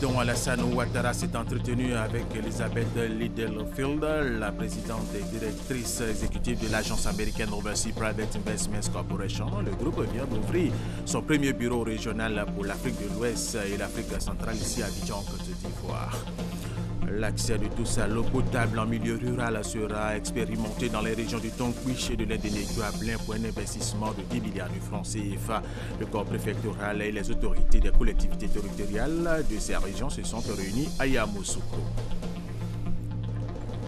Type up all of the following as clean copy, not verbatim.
président Alassane Ouattara s'est entretenu avec Elizabeth Littlefield, la présidente et directrice exécutive de l'agence américaine Overseas Private Investments Corporation. Le groupe vient d'ouvrir son premier bureau régional pour l'Afrique de l'Ouest et l'Afrique centrale ici à Abidjan, Côte d'Ivoire. L'accès de tous à l'eau potable en milieu rural sera expérimenté dans les régions du Tonkwich et de l'Indénégo à Blain pour un investissement de 10 milliards de francs CFA. Le corps préfectoral et les autorités des collectivités territoriales de ces régions se sont réunis à Yamoussoukro.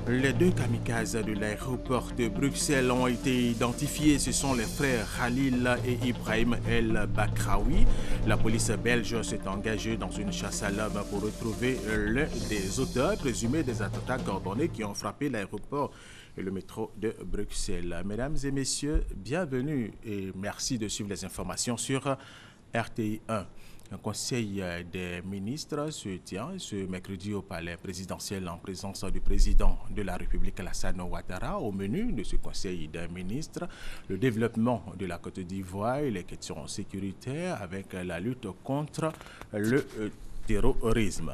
Les deux kamikazes de l'aéroport de Bruxelles ont été identifiés. Ce sont les frères Khalil et Ibrahim El Bakraoui. La police belge s'est engagée dans une chasse à l'homme pour retrouver l'un des auteurs présumés des attentats coordonnés qui ont frappé l'aéroport et le métro de Bruxelles. Mesdames et messieurs, bienvenue et merci de suivre les informations sur RTI 1. Un conseil des ministres se tient ce mercredi au palais présidentiel en présence du président de la République Alassane Ouattara. Au menu de ce conseil des ministres, le développement de la Côte d'Ivoire et les questions sécuritaires avec la lutte contre le terrorisme.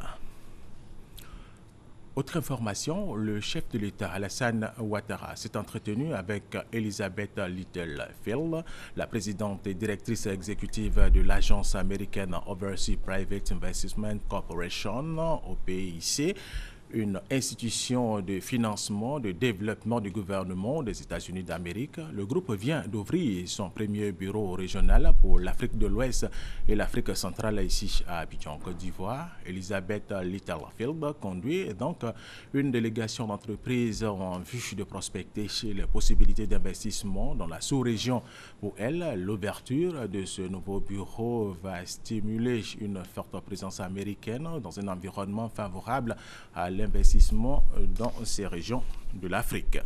Autre information, le chef de l'État, Alassane Ouattara, s'est entretenu avec Elizabeth Littlefield, la présidente et directrice exécutive de l'agence américaine Overseas Private Investment Corporation, OPIC, une institution de financement, de développement du gouvernement des États-Unis d'Amérique. Le groupe vient d'ouvrir son premier bureau régional pour l'Afrique de l'Ouest et l'Afrique centrale ici à Abidjan, Côte d'Ivoire. Elizabeth Littlefield conduit donc une délégation d'entreprises en vue de prospecter les possibilités d'investissement dans la sous-région. Pour elle, l'ouverture de ce nouveau bureau va stimuler une forte présence américaine dans un environnement favorable à l'investissement dans ces régions de l'Afrique.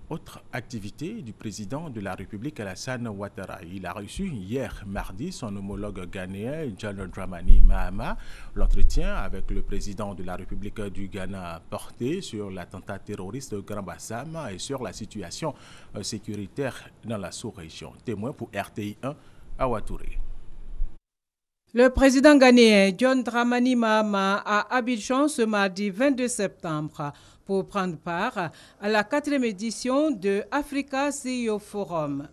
Autre activité du président de la République Alassane Ouattara. Il a reçu hier mardi son homologue ghanéen John Dramani Mahama. L'entretien avec le président de la République du Ghana a porté sur l'attentat terroriste de Grand Bassam et sur la situation sécuritaire dans la sous-région. Témoin pour RTI 1 à Ouattouré. Le président ghanéen John Dramani Mahama à Abidjan ce mardi 22 septembre pour prendre part à la 4e édition de Africa CEO Forum.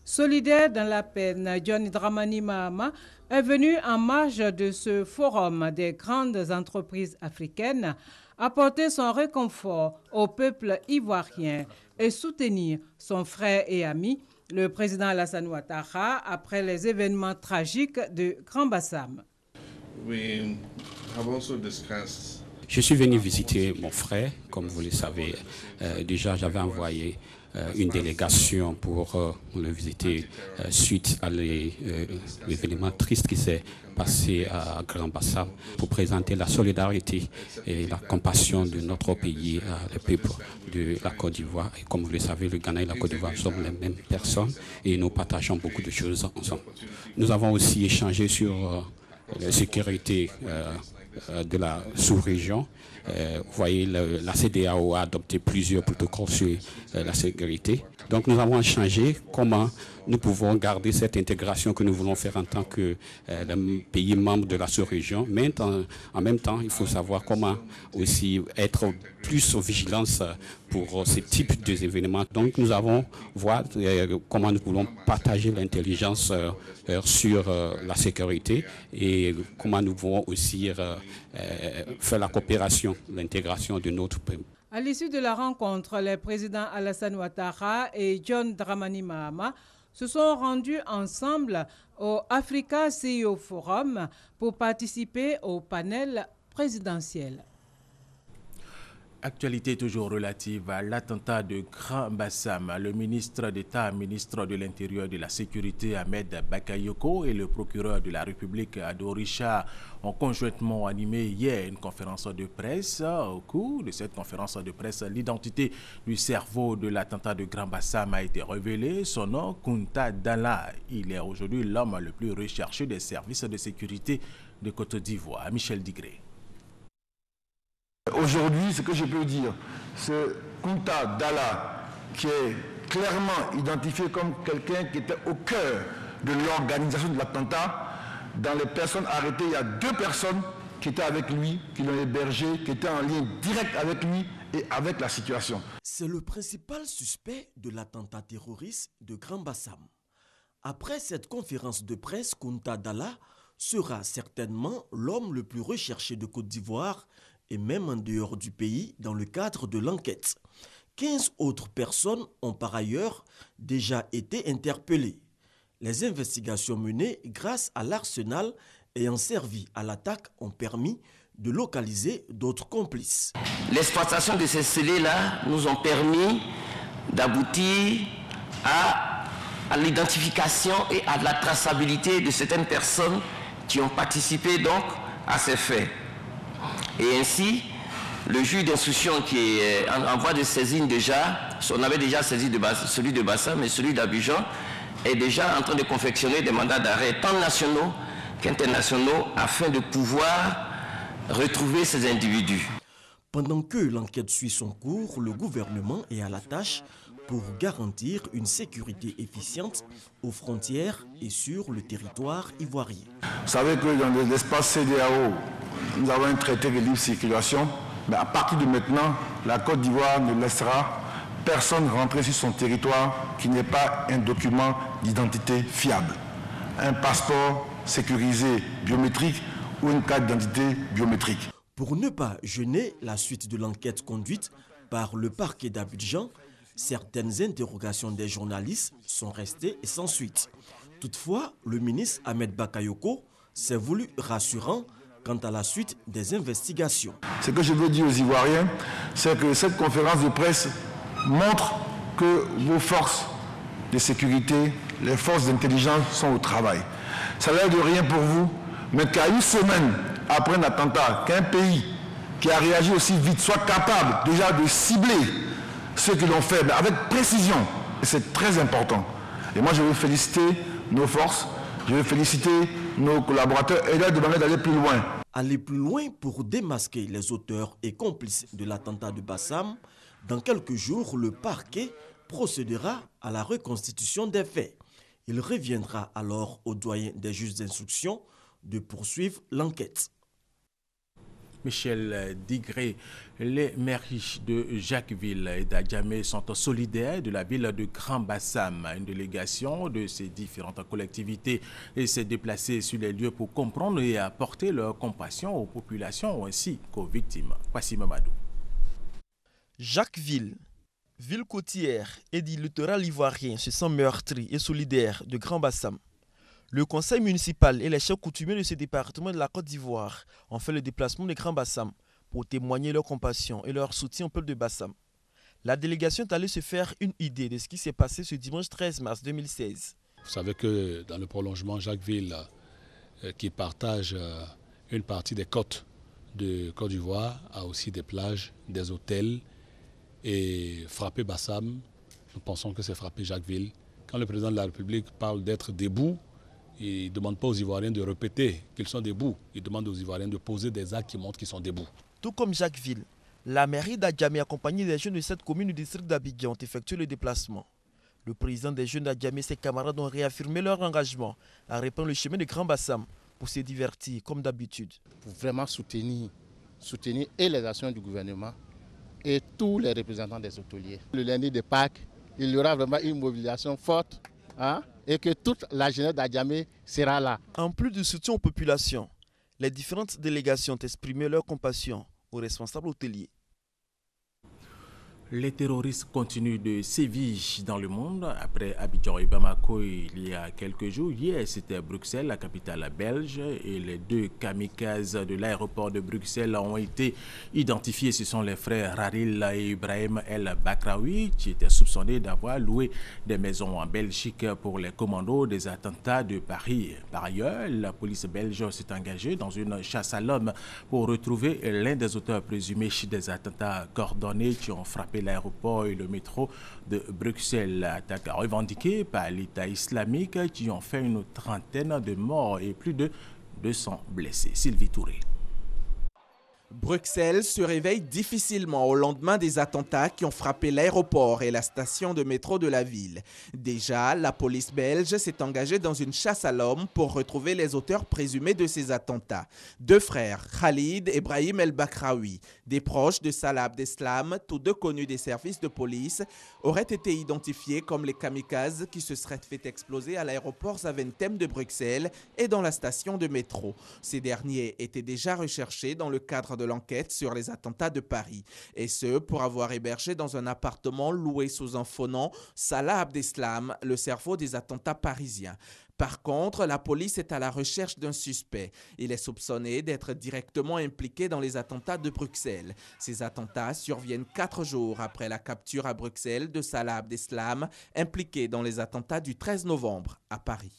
Solidaire dans la peine, John Dramani Mahama est venu en marge de ce forum des grandes entreprises africaines apporter son réconfort au peuple ivoirien et soutenir son frère et ami, le président Alassane Ouattara, après les événements tragiques de Grand Bassam. Je suis venu visiter mon frère, comme vous le savez. Déjà, j'avais envoyé une délégation pour le visiter suite à l'événement triste qui s'est passé à Grand Bassam pour présenter la solidarité et la compassion de notre pays, le peuple de la Côte d'Ivoire. Et comme vous le savez, le Ghana et la Côte d'Ivoire sont les mêmes personnes et nous partageons beaucoup de choses ensemble. Nous avons aussi échangé sur la sécurité de la sous-région. Vous voyez, la CEDEAO a adopté plusieurs protocoles sur la sécurité. Donc nous avons échangé comment nous pouvons garder cette intégration que nous voulons faire en tant que pays membre de la sous-région. Mais en même temps, il faut savoir comment aussi être plus en vigilance pour ce type d'événements. Donc nous avons voir comment nous voulons partager l'intelligence sur la sécurité et comment nous pouvons aussi faire la coopération, l'intégration de notre pays. À l'issue de la rencontre, les présidents Alassane Ouattara et John Dramani Mahama se sont rendus ensemble au Africa CEO Forum pour participer au panel présidentiel. Actualité toujours relative à l'attentat de Grand Bassam. Le ministre d'État, ministre de l'Intérieur et de la Sécurité, Ahmed Bakayoko, et le procureur de la République, Ado Richard, ont conjointement animé hier une conférence de presse. Au cours de cette conférence de presse, l'identité du cerveau de l'attentat de Grand Bassam a été révélée. Son nom, Kunta Dalla. Il est aujourd'hui l'homme le plus recherché des services de sécurité de Côte d'Ivoire. Michel Digré. Aujourd'hui, ce que je peux dire, c'est Kunta Dalla, qui est clairement identifié comme quelqu'un qui était au cœur de l'organisation de l'attentat. Dans les personnes arrêtées, il y a 2 personnes qui étaient avec lui, qui l'ont hébergé, qui étaient en lien direct avec lui et avec la situation. C'est le principal suspect de l'attentat terroriste de Grand Bassam. Après cette conférence de presse, Kounta Dalla sera certainement l'homme le plus recherché de Côte d'Ivoire et même en dehors du pays dans le cadre de l'enquête. 15 autres personnes ont par ailleurs déjà été interpellées. Les investigations menées grâce à l'arsenal ayant servi à l'attaque ont permis de localiser d'autres complices. L'exploitation de ces scellés-là nous ont permis d'aboutir à l'identification et à la traçabilité de certaines personnes qui ont participé donc à ces faits. Et ainsi, le juge d'instruction qui est en voie de saisine déjà, on avait déjà saisi celui de Bassam, mais celui d'Abidjan est déjà en train de confectionner des mandats d'arrêt tant nationaux qu'internationaux afin de pouvoir retrouver ces individus. Pendant que l'enquête suit son cours, le gouvernement est à la tâche pour garantir une sécurité efficiente aux frontières et sur le territoire ivoirien. Vous savez que dans l'espace CEDEAO, nous avons un traité de libre circulation, mais à partir de maintenant, la Côte d'Ivoire ne laissera personne rentrer sur son territoire qui n'ait pas un document d'identité fiable, un passeport sécurisé biométrique ou une carte d'identité biométrique. Pour ne pas gêner la suite de l'enquête conduite par le parquet d'Abidjan, certaines interrogations des journalistes sont restées sans suite. Toutefois, le ministre Ahmed Bakayoko s'est voulu rassurant quant à la suite des investigations. Ce que je veux dire aux Ivoiriens, c'est que cette conférence de presse montre que vos forces de sécurité, les forces d'intelligence sont au travail. Ça n'a l'air de rien pour vous, mais qu'à une semaine après un attentat, qu'un pays qui a réagi aussi vite soit capable déjà de cibler ceux qui l'ont fait, mais avec précision, c'est très important. Et moi, je veux féliciter nos forces, je veux féliciter nos collaborateurs et leur demander d'aller plus loin. Aller plus loin pour démasquer les auteurs et complices de l'attentat de Bassam. Dans quelques jours, le parquet procédera à la reconstitution des faits. Il reviendra alors au doyen des juges d'instruction de poursuivre l'enquête. Michel Digré, les mairies de Jacquesville et d'Adjamé sont solidaires de la ville de Grand Bassam. Une délégation de ces différentes collectivités s'est déplacée sur les lieux pour comprendre et apporter leur compassion aux populations ainsi qu'aux victimes. Voici Mamadou. Jacquesville, ville côtière et du littoral ivoirien se sent meurtri et solidaire de Grand Bassam. Le conseil municipal et les chefs coutumiers de ce département de la Côte d'Ivoire ont fait le déplacement de Grand Bassam pour témoigner leur compassion et leur soutien au peuple de Bassam. La délégation est allée se faire une idée de ce qui s'est passé ce dimanche 13 mars 2016. Vous savez que dans le prolongement Jacquesville, qui partage une partie des côtes de Côte d'Ivoire, a aussi des plages, des hôtels. Et frapper Bassam, nous pensons que c'est frapper Jacquesville. Quand le président de la République parle d'être debout, il ne demande pas aux Ivoiriens de répéter qu'ils sont debout. Il demande aux Ivoiriens de poser des actes qui montrent qu'ils sont debout. Tout comme Jacquesville, la mairie d'Adjamé accompagnée des jeunes de cette commune du district d'Abidjan ont effectué le déplacement. Le président des jeunes d'Adjamé et ses camarades ont réaffirmé leur engagement à reprendre le chemin de Grand Bassam pour se divertir comme d'habitude. Pour vraiment soutenir et les actions du gouvernement et tous les représentants des hôteliers. Le lundi de Pâques, il y aura vraiment une mobilisation forte et que toute la jeunesse d'Adjamé sera là. En plus du soutien aux populations, les différentes délégations ont exprimé leur compassion aux responsables hôteliers. Les terroristes continuent de sévir dans le monde. Après Abidjan et Bamako il y a quelques jours, hier c'était Bruxelles, la capitale belge, et les deux kamikazes de l'aéroport de Bruxelles ont été identifiés. Ce sont les frères Raril et Ibrahim El Bakraoui qui étaient soupçonnés d'avoir loué des maisons en Belgique pour les commandos des attentats de Paris. Par ailleurs, la police belge s'est engagée dans une chasse à l'homme pour retrouver l'un des auteurs présumés des attentats coordonnés qui ont frappé l'aéroport et le métro de Bruxelles. Attaque revendiquée par l'État islamique qui ont fait une trentaine de morts et plus de 200 blessés. Sylvie Touré. Bruxelles se réveille difficilement au lendemain des attentats qui ont frappé l'aéroport et la station de métro de la ville. Déjà, la police belge s'est engagée dans une chasse à l'homme pour retrouver les auteurs présumés de ces attentats. Deux frères, Khalid et Brahim El Bakraoui, des proches de Salah Abdeslam, tous deux connus des services de police, auraient été identifiés comme les kamikazes qui se seraient fait exploser à l'aéroport Zaventem de Bruxelles et dans la station de métro. Ces derniers étaient déjà recherchés dans le cadre de l'enquête sur les attentats de Paris, et ce pour avoir hébergé dans un appartement loué sous un faux nom Salah Abdeslam, le cerveau des attentats parisiens. Par contre, la police est à la recherche d'un suspect. Il est soupçonné d'être directement impliqué dans les attentats de Bruxelles. Ces attentats surviennent 4 jours après la capture à Bruxelles de Salah Abdeslam, impliqué dans les attentats du 13 novembre à Paris.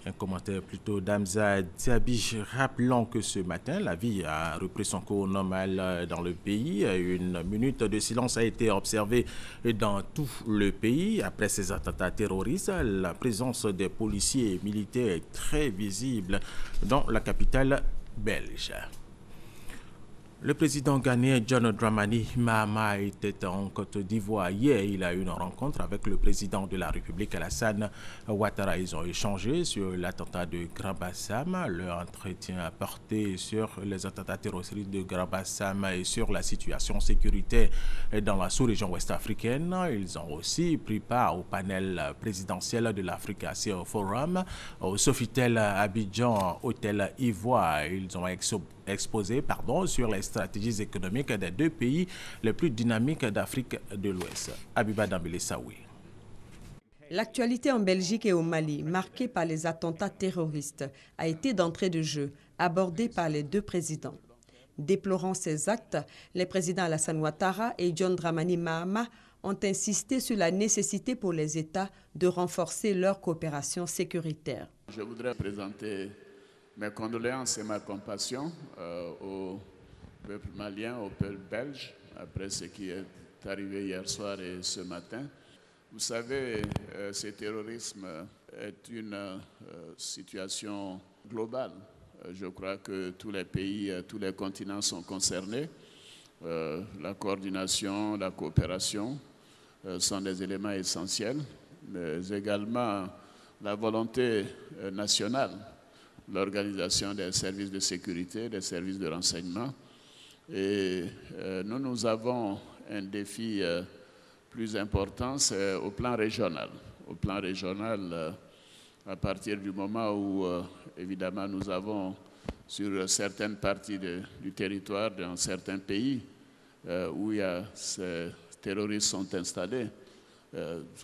Un commentaire plutôt d'Hamza Diaby, rappelant que ce matin, la vie a repris son cours normal dans le pays. Une minute de silence a été observée dans tout le pays. Après ces attentats terroristes, la présence des policiers et militaires est très visible dans la capitale belge. Le président ghanéen John Dramani Mahama était en Côte d'Ivoire hier. Il a eu une rencontre avec le président de la République Alassane Ouattara. Ils ont échangé sur l'attentat de Grand Bassam. Leur entretien a porté sur les attentats terroristes de Grand Bassam et sur la situation sécuritaire dans la sous-région ouest-africaine. Ils ont aussi pris part au panel présidentiel de l'Africa Forum au Sofitel Abidjan Hôtel Ivoire. Ils ont exposé sur les stratégies économiques des deux pays les plus dynamiques d'Afrique de l'Ouest. Abiba Dambélé-Saoui. L'actualité en Belgique et au Mali, marquée par les attentats terroristes, a été d'entrée de jeu, abordée par les deux présidents. Déplorant ces actes, les présidents Alassane Ouattara et John Dramani Mahama ont insisté sur la nécessité pour les États de renforcer leur coopération sécuritaire. Je voudrais présenter mes condoléances et ma compassion au peuple malien, au peuple belge, après ce qui est arrivé hier soir et ce matin. Vous savez, ce terrorisme est une situation globale. Je crois que tous les pays, tous les continents sont concernés. La coordination, la coopération sont des éléments essentiels, mais également la volonté nationale, l'organisation des services de sécurité, des services de renseignement. Et nous avons un défi plus important, c'est au plan régional. Au plan régional, à partir du moment où, évidemment, nous avons sur certaines parties du territoire, dans certains pays, où ces terroristes sont installés,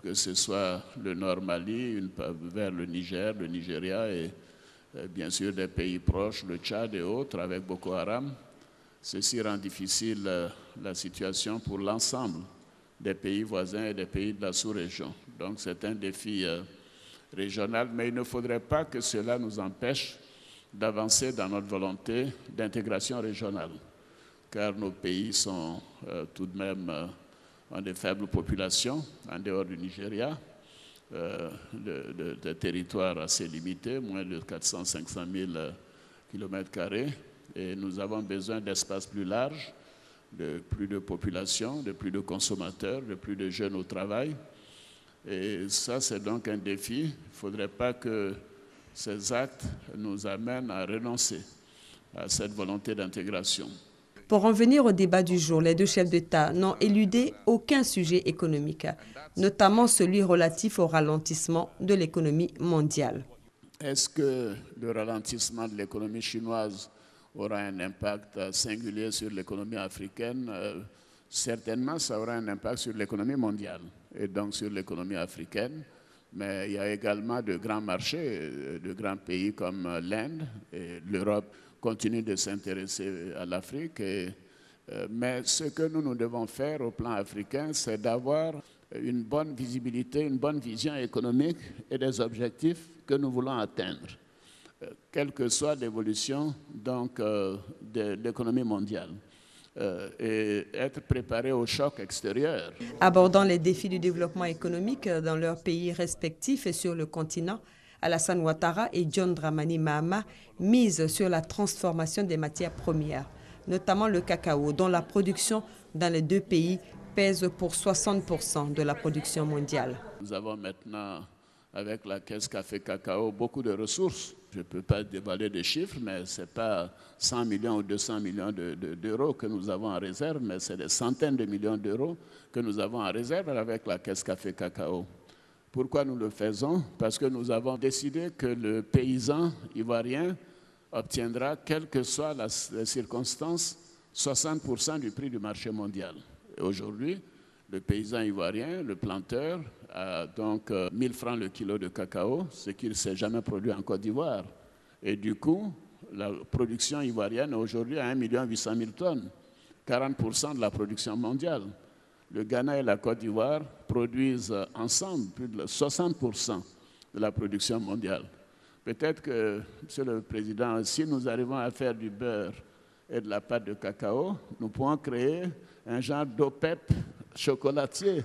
que ce soit le Nord Mali, vers le Niger, le Nigeria et bien sûr des pays proches, le Tchad et autres, avec Boko Haram. Ceci rend difficile la situation pour l'ensemble des pays voisins et des pays de la sous-région. Donc c'est un défi régional, mais il ne faudrait pas que cela nous empêche d'avancer dans notre volonté d'intégration régionale, car nos pays sont tout de même ont de faibles populations, en dehors du Nigeria, de territoires assez limités, moins de 400-500 000 km², et nous avons besoin d'espaces plus larges, de plus de population, de plus de consommateurs, de plus de jeunes au travail. Et ça, c'est donc un défi. Il ne faudrait pas que ces actes nous amènent à renoncer à cette volonté d'intégration. Pour en venir au débat du jour, les deux chefs d'État n'ont éludé aucun sujet économique, notamment celui relatif au ralentissement de l'économie mondiale. Est-ce que le ralentissement de l'économie chinoise aura un impact singulier sur l'économie africaine? Certainement, ça aura un impact sur l'économie mondiale et donc sur l'économie africaine. Mais il y a également de grands marchés, de grands pays comme l'Inde et l'Europe continue de s'intéresser à l'Afrique. Mais ce que nous devons faire au plan africain, c'est d'avoir une bonne visibilité, une bonne vision économique et des objectifs que nous voulons atteindre, quelle que soit l'évolution de l'économie mondiale. Et être préparé au choc extérieur. Abordant les défis du développement économique dans leurs pays respectifs et sur le continent, Alassane Ouattara et John Dramani Mahama misent sur la transformation des matières premières, notamment le cacao, dont la production dans les deux pays pèse pour 60% de la production mondiale. Nous avons maintenant, avec la Caisse Café Cacao, beaucoup de ressources. Je ne peux pas dévoiler des chiffres, mais ce n'est pas 100 millions ou 200 millions d'euros que nous avons en réserve, mais c'est des centaines de millions d'euros que nous avons en réserve avec la Caisse Café Cacao. Pourquoi nous le faisons? Parce que nous avons décidé que le paysan ivoirien obtiendra, quelles que soient les circonstances, 60% du prix du marché mondial. Et aujourd'hui, le paysan ivoirien, le planteur, a donc 1000 francs le kilo de cacao, ce qui ne s'est jamais produit en Côte d'Ivoire. Et du coup, la production ivoirienne aujourd'hui à 1 800 000 tonnes, 40% de la production mondiale. Le Ghana et la Côte d'Ivoire produisent ensemble plus de 60% de la production mondiale. Peut-être que, Monsieur le Président, si nous arrivons à faire du beurre et de la pâte de cacao, nous pourrons créer un genre d'OPEP chocolatier.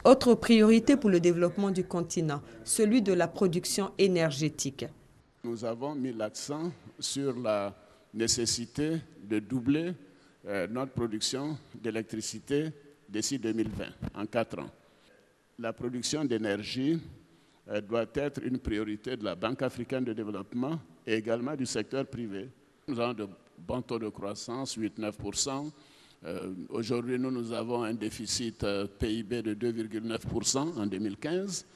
Autre priorité pour le développement du continent, celui de la production énergétique. Nous avons mis l'accent sur la nécessité de doubler notre production d'électricité d'ici 2020, en 4 ans. La production d'énergie doit être une priorité de la Banque africaine de développement et également du secteur privé. Nous avons de bons taux de croissance, 8-9%. Aujourd'hui, nous avons un déficit PIB de 2,9% en 2015,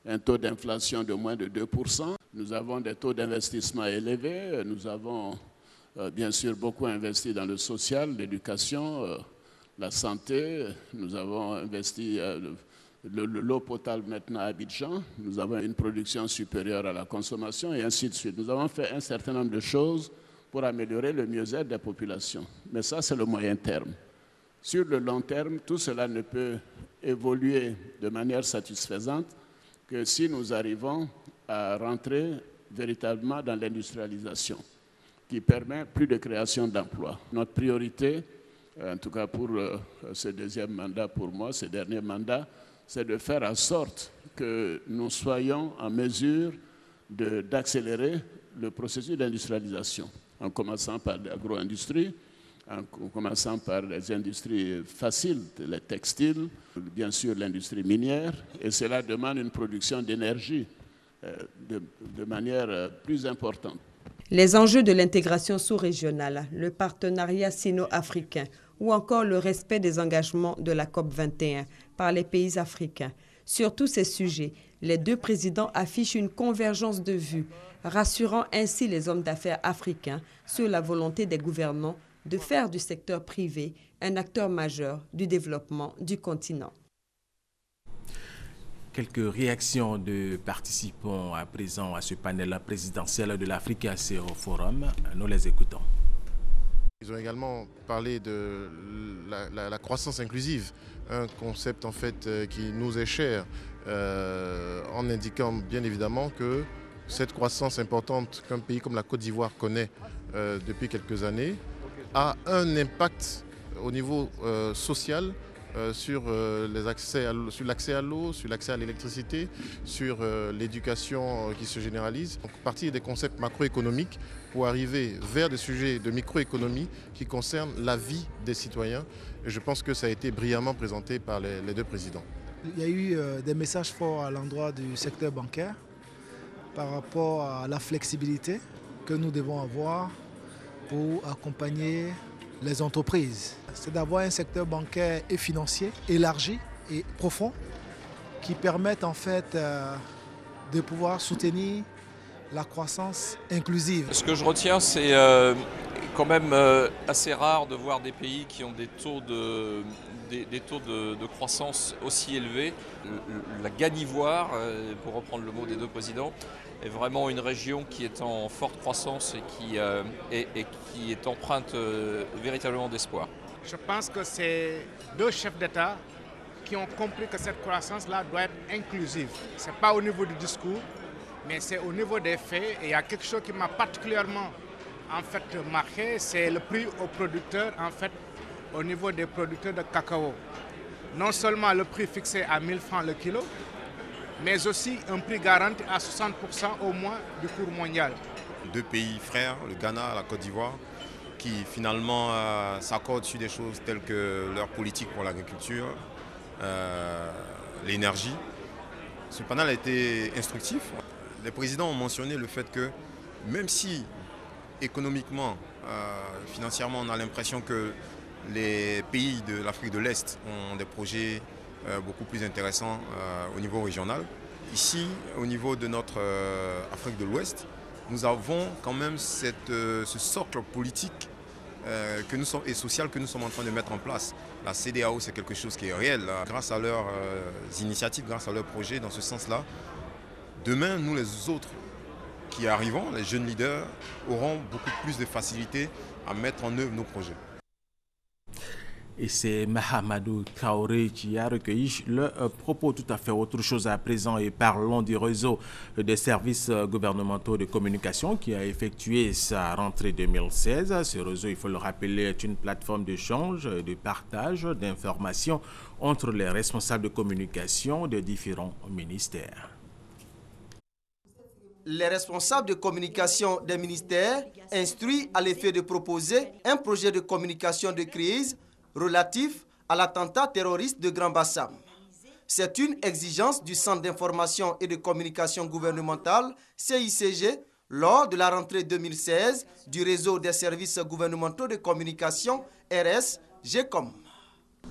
un taux d'inflation de moins de 2%. Nous avons des taux d'investissement élevés. Nous avons bien sûr beaucoup investi dans le social, l'éducation, la santé. Nous avons investi l'eau potable maintenant à Abidjan. Nous avons une production supérieure à la consommation et ainsi de suite. Nous avons fait un certain nombre de choses pour améliorer le mieux-être des populations. Mais ça, c'est le moyen terme. Sur le long terme, tout cela ne peut évoluer de manière satisfaisante que si nous arrivons à rentrer véritablement dans l'industrialisation, qui permet plus de création d'emplois. Notre priorité, en tout cas pour ce deuxième mandat pour moi, ce dernier mandat, c'est de faire en sorte que nous soyons en mesure d'accélérer le processus d'industrialisation, en commençant par l'agro-industrie, en commençant par les industries faciles, les textiles, bien sûr l'industrie minière, et cela demande une production d'énergie de manière plus importante. Les enjeux de l'intégration sous-régionale, le partenariat sino-africain ou encore le respect des engagements de la COP21 par les pays africains. Sur tous ces sujets, les deux présidents affichent une convergence de vues, rassurant ainsi les hommes d'affaires africains sur la volonté des gouvernants de faire du secteur privé un acteur majeur du développement du continent. Quelques réactions de participants à présent à ce panel présidentiel de l'Afrique ACO Forum. Nous les écoutons. Ils ont également parlé de la croissance inclusive, un concept en fait qui nous est cher, en indiquant bien évidemment que cette croissance importante qu'un pays comme la Côte d'Ivoire connaît depuis quelques années a un impact au niveau social sur l'accès à l'eau, sur l'accès à l'électricité, sur l'éducation qui se généralise. Donc partir des concepts macroéconomiques pour arriver vers des sujets de microéconomie qui concernent la vie des citoyens. Et je pense que ça a été brillamment présenté par les deux présidents. Il y a eu des messages forts à l'endroit du secteur bancaire par rapport à la flexibilité que nous devons avoir pour accompagner les entreprises. C'est d'avoir un secteur bancaire et financier élargi et profond qui permettent en fait de pouvoir soutenir la croissance inclusive. Ce que je retiens, c'est quand même assez rare de voir des pays qui ont des taux de croissance aussi élevés. La Côte d'Ivoire, pour reprendre le mot des deux présidents, est vraiment une région qui est en forte croissance et qui est empreinte véritablement d'espoir. Je pense que c'est deux chefs d'État qui ont compris que cette croissance-là doit être inclusive. Ce n'est pas au niveau du discours, mais c'est au niveau des faits. Et il y a quelque chose qui m'a particulièrement marqué, c'est le prix aux producteurs, au niveau des producteurs de cacao. Non seulement le prix fixé à 1000 francs le kilo, mais aussi un prix garanti à 60% au moins du cours mondial. Deux pays frères, le Ghana et la Côte d'Ivoire, qui finalement s'accordent sur des choses telles que leur politique pour l'agriculture, l'énergie. Ce panel a été instructif. Les présidents ont mentionné le fait que même si économiquement, financièrement, on a l'impression que les pays de l'Afrique de l'Est ont des projets beaucoup plus intéressants au niveau régional. Ici, au niveau de notre Afrique de l'Ouest, nous avons quand même ce socle politique et social que nous sommes en train de mettre en place. La CEDEAO, c'est quelque chose qui est réel. Grâce à leurs initiatives, grâce à leurs projets, dans ce sens-là, demain, nous les autres qui arrivons, les jeunes leaders, auront beaucoup plus de facilité à mettre en œuvre nos projets. Et c'est Mahamadou Traoré qui a recueilli le propos. Tout à fait autre chose à présent, et parlons du réseau des services gouvernementaux de communication qui a effectué sa rentrée 2016. Ce réseau, il faut le rappeler, est une plateforme d'échange et de partage d'informations entre les responsables de communication des différents ministères. Les responsables de communication des ministères instruits à l'effet de proposer un projet de communication de crise relatif à l'attentat terroriste de Grand Bassam. C'est une exigence du Centre d'information et de communication gouvernementale, CICG, lors de la rentrée 2016 du réseau des services gouvernementaux de communication, RS, GECOM.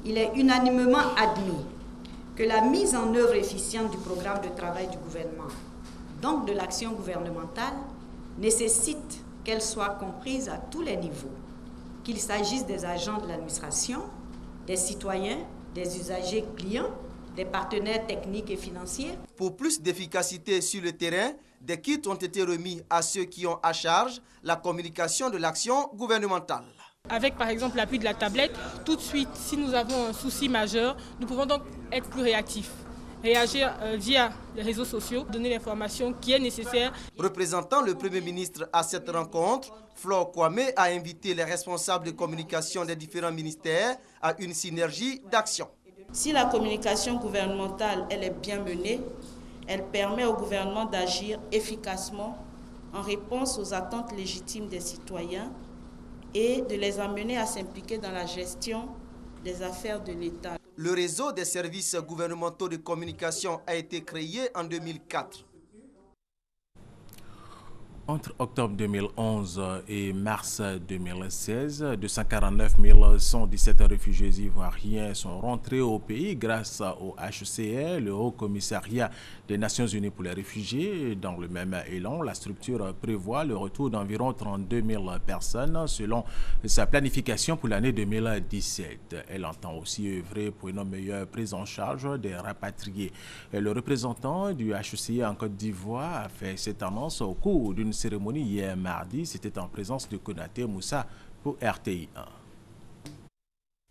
Il est unanimement admis que la mise en œuvre efficiente du programme de travail du gouvernement, donc de l'action gouvernementale, nécessite qu'elle soit comprise à tous les niveaux, qu'il s'agisse des agents de l'administration, des citoyens, des usagers clients, des partenaires techniques et financiers. Pour plus d'efficacité sur le terrain, des kits ont été remis à ceux qui ont à charge la communication de l'action gouvernementale. Avec par exemple l'appui de la tablette, tout de suite, si nous avons un souci majeur, nous pouvons donc être plus réactifs. Réagir via les réseaux sociaux, donner l'information qui est nécessaire. Représentant le Premier ministre à cette rencontre, Flore Kwame a invité les responsables de communication des différents ministères à une synergie d'action. Si la communication gouvernementale elle est bien menée, elle permet au gouvernement d'agir efficacement en réponse aux attentes légitimes des citoyens et de les amener à s'impliquer dans la gestion des affaires de l'État. Le réseau des services gouvernementaux de communication a été créé en 2004. Entre octobre 2011 et mars 2016, 249 117 réfugiés ivoiriens sont rentrés au pays grâce au HCR, le Haut Commissariat des Nations Unies pour les réfugiés. Dans le même élan, la structure prévoit le retour d'environ 32 000 personnes selon sa planification pour l'année 2017. Elle entend aussi œuvrer pour une meilleure prise en charge des rapatriés. Le représentant du HCR en Côte d'Ivoire a fait cette annonce au cours d'une cérémonie hier mardi. C'était en présence de Konaté Moussa pour RTI 1.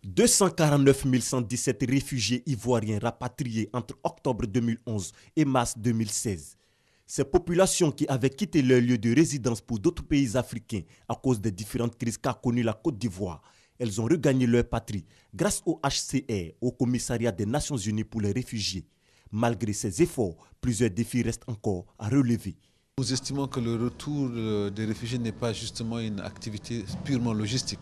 249 117 réfugiés ivoiriens rapatriés entre octobre 2011 et mars 2016. Ces populations qui avaient quitté leur lieu de résidence pour d'autres pays africains à cause des différentes crises qu'a connues la Côte d'Ivoire, elles ont regagné leur patrie grâce au HCR, au Commissariat des Nations Unies pour les réfugiés. Malgré ces efforts, plusieurs défis restent encore à relever. Nous estimons que le retour des réfugiés n'est pas justement une activité purement logistique.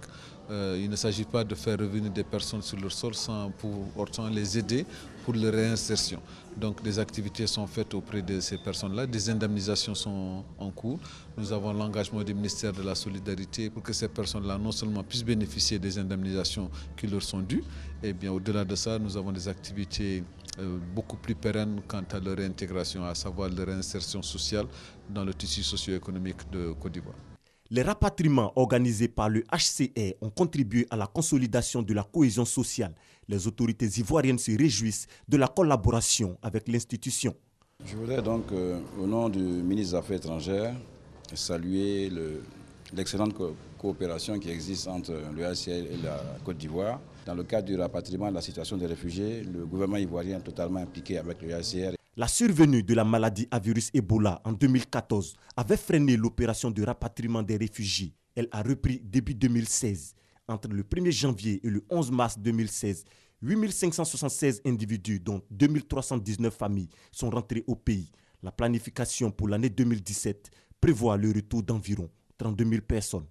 Il ne s'agit pas de faire revenir des personnes sur leur sol sans pour autant les aider pour leur réinsertion. Donc des activités sont faites auprès de ces personnes-là, des indemnisations sont en cours. Nous avons l'engagement du ministère de la Solidarité pour que ces personnes-là non seulement puissent bénéficier des indemnisations qui leur sont dues, et bien au-delà de ça, nous avons des activités beaucoup plus pérennes quant à leur réintégration, à savoir leur réinsertion sociale dans le tissu socio-économique de Côte d'Ivoire. Les rapatriements organisés par le HCR ont contribué à la consolidation de la cohésion sociale. Les autorités ivoiriennes se réjouissent de la collaboration avec l'institution. Je voudrais donc, au nom du ministre des Affaires étrangères, saluer l'excellente coopération qui existe entre le HCR et la Côte d'Ivoire. Dans le cadre du rapatriement de la situation des réfugiés, le gouvernement ivoirien est totalement impliqué avec le HCR. La survenue de la maladie à virus Ebola en 2014 avait freiné l'opération de rapatriement des réfugiés. Elle a repris début 2016. Entre le 1er janvier et le 11 mars 2016, 8576 individus, dont 2319 familles, sont rentrés au pays. La planification pour l'année 2017 prévoit le retour d'environ 32 000 personnes.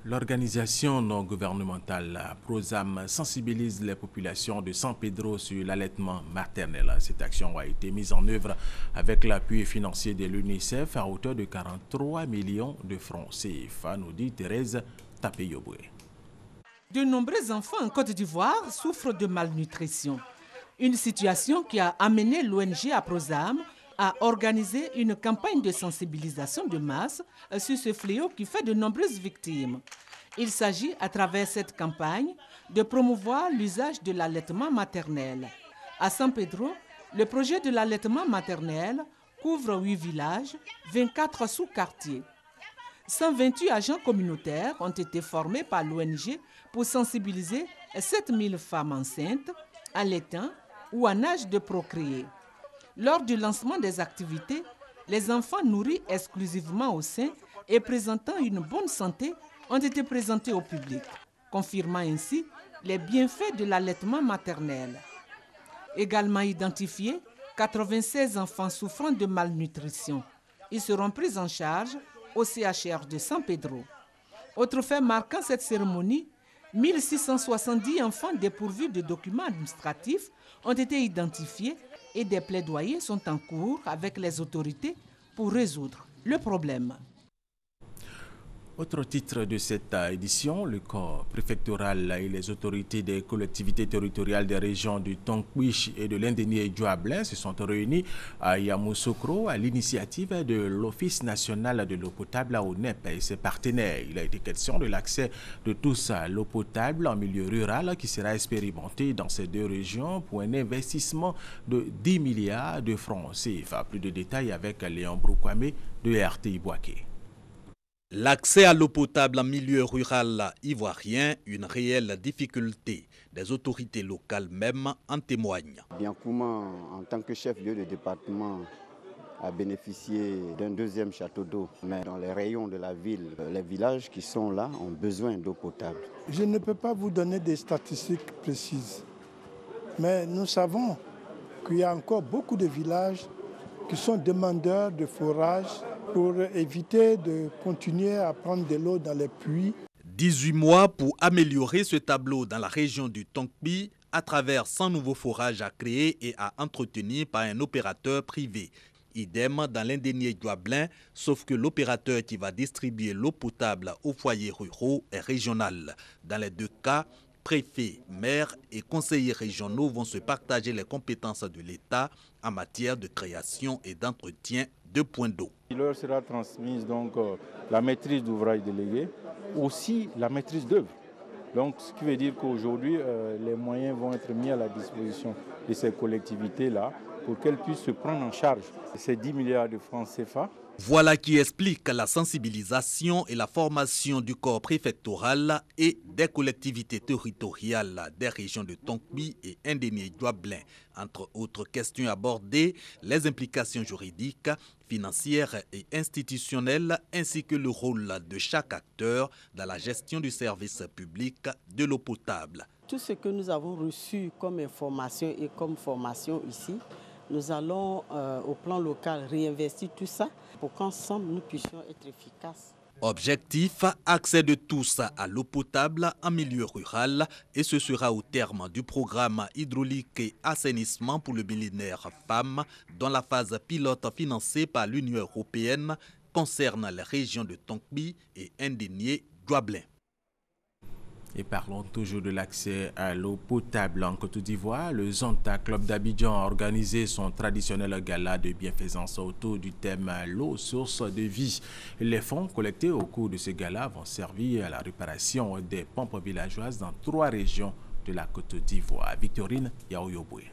L'organisation non gouvernementale Prosam sensibilise les populations de San Pedro sur l'allaitement maternel. Cette action a été mise en œuvre avec l'appui financier de l'UNICEF à hauteur de 43 millions de francs CFA, nous dit Thérèse Tapeyoboué. De nombreux enfants en Côte d'Ivoire souffrent de malnutrition. Une situation qui a amené l'ONG Prosam à organiser une campagne de sensibilisation de masse sur ce fléau qui fait de nombreuses victimes. Il s'agit, à travers cette campagne, de promouvoir l'usage de l'allaitement maternel. À San Pedro, le projet de l'allaitement maternel couvre 8 villages, 24 sous-quartiers. 128 agents communautaires ont été formés par l'ONG pour sensibiliser 7000 femmes enceintes, allaitantes ou en âge de procréer. Lors du lancement des activités, les enfants nourris exclusivement au sein et présentant une bonne santé ont été présentés au public, confirmant ainsi les bienfaits de l'allaitement maternel. Également identifiés, 96 enfants souffrant de malnutrition. Ils seront pris en charge au CHR de San Pedro. Autre fait marquant cette cérémonie, 1670 enfants dépourvus de documents administratifs ont été identifiés et des plaidoyers sont en cours avec les autorités pour résoudre le problème. Autre titre de cette édition, le corps préfectoral et les autorités des collectivités territoriales des régions du Tonkwich et de l'Indénié-Djoablin se sont réunis à Yamoussoukro à l'initiative de l'Office national de l'eau potable à ONEP et ses partenaires. Il a été question de l'accès de tous à l'eau potable en milieu rural qui sera expérimenté dans ces deux régions pour un investissement de 10 milliards de francs CFA. Plus de détails avec Léon Broukwame de RTI Boaké. L'accès à l'eau potable en milieu rural ivoirien, une réelle difficulté. Des autorités locales même en témoignent. Biancouma, en tant que chef-lieu de département, a bénéficié d'un deuxième château d'eau. Mais dans les rayons de la ville, les villages qui sont là ont besoin d'eau potable. Je ne peux pas vous donner des statistiques précises, mais nous savons qu'il y a encore beaucoup de villages qui sont demandeurs de forage pour éviter de continuer à prendre de l'eau dans les puits. 18 mois pour améliorer ce tableau dans la région du Tonkbi à travers 100 nouveaux forages à créer et à entretenir par un opérateur privé. Idem dans l'Indénié-Djoablin, sauf que l'opérateur qui va distribuer l'eau potable aux foyers ruraux est régional. Dans les deux cas, préfets, maires et conseillers régionaux vont se partager les compétences de l'État en matière de création et d'entretien de points d'eau. Il leur sera transmise donc la maîtrise d'ouvrage délégué, aussi la maîtrise d'œuvre. Donc ce qui veut dire qu'aujourd'hui, les moyens vont être mis à la disposition de ces collectivités-là pour qu'elles puissent se prendre en charge ces 10 milliards de francs CFA. Voilà qui explique la sensibilisation et la formation du corps préfectoral et des collectivités territoriales des régions de Tonkbi et Indénié-Djoablin. Entre autres questions abordées, les implications juridiques, financières et institutionnelles, ainsi que le rôle de chaque acteur dans la gestion du service public de l'eau potable. Tout ce que nous avons reçu comme information et comme formation ici, nous allons au plan local réinvestir tout ça pour qu'ensemble nous puissions être efficaces. Objectif, accès de tous à l'eau potable en milieu rural et ce sera au terme du programme hydraulique et assainissement pour le millénaire femmes dont la phase pilote financée par l'Union européenne concerne les régions de Tonkbi et Indénié-Djoablin. Et parlons toujours de l'accès à l'eau potable en Côte d'Ivoire. Le Zonta Club d'Abidjan a organisé son traditionnel gala de bienfaisance autour du thème « L'eau, source de vie ». Les fonds collectés au cours de ce gala vont servir à la réparation des pompes villageoises dans 3 régions de la Côte d'Ivoire. Victorine Yaoyoboué.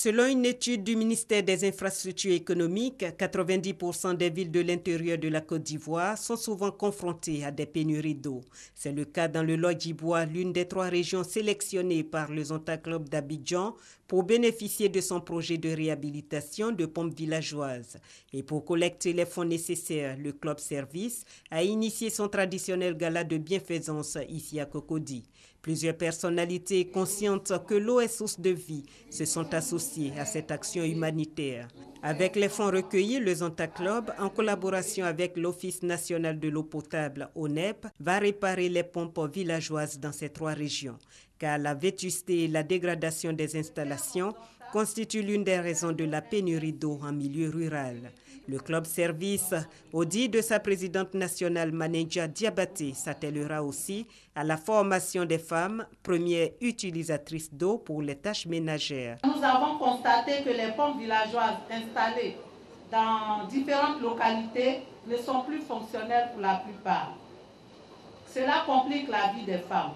Selon une étude du ministère des Infrastructures économiques, 90% des villes de l'intérieur de la Côte d'Ivoire sont souvent confrontées à des pénuries d'eau. C'est le cas dans le Lodjibois, l'une des 3 régions sélectionnées par le Zonta Club d'Abidjan pour bénéficier de son projet de réhabilitation de pompes villageoises. Et pour collecter les fonds nécessaires, le Club Service a initié son traditionnel gala de bienfaisance ici à Cocody. Plusieurs personnalités conscientes que l'eau est source de vie se sont associées à cette action humanitaire. Avec les fonds recueillis, le Zonta Club, en collaboration avec l'Office national de l'eau potable, ONEP, va réparer les pompes villageoises dans ces 3 régions. Car la vétusté et la dégradation des installations constituent l'une des raisons de la pénurie d'eau en milieu rural. Le Club Service, au dit de sa présidente nationale Maneja Diabaté, s'attellera aussi à la formation des femmes, premières utilisatrices d'eau pour les tâches ménagères. Nous avons constaté que les pompes villageoises installées dans différentes localités ne sont plus fonctionnelles pour la plupart. Cela complique la vie des femmes.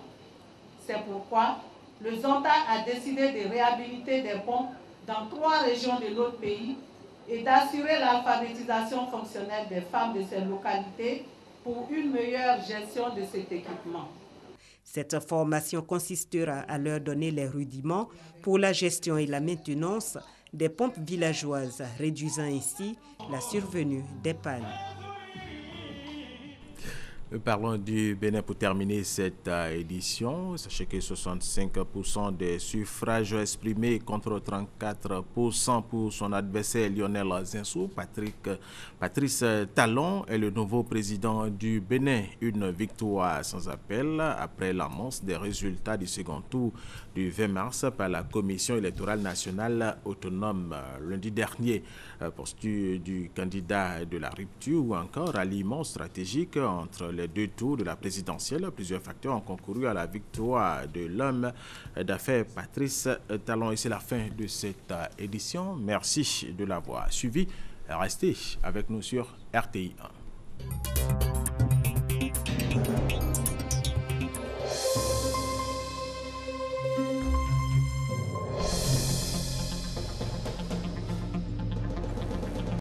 C'est pourquoi le Zonta a décidé de réhabiliter des pompes dans 3 régions de notre pays et d'assurer l'alphabétisation fonctionnelle des femmes de ces localités pour une meilleure gestion de cet équipement. Cette formation consistera à leur donner les rudiments pour la gestion et la maintenance des pompes villageoises, réduisant ainsi la survenue des pannes. Parlons du Bénin pour terminer cette édition. Sachez que 65% des suffrages exprimés contre 34% pour son adversaire Lionel Zinsou. Patrice Talon est le nouveau président du Bénin. Une victoire sans appel après l'annonce des résultats du second tour du 20 mars par la Commission électorale nationale autonome lundi dernier. Posture du candidat de la rupture ou encore alliement stratégique entre les 2 tours de la présidentielle. Plusieurs facteurs ont concouru à la victoire de l'homme d'affaires Patrice Talon. Et c'est la fin de cette édition. Merci de l'avoir suivi. Restez avec nous sur RTI 1.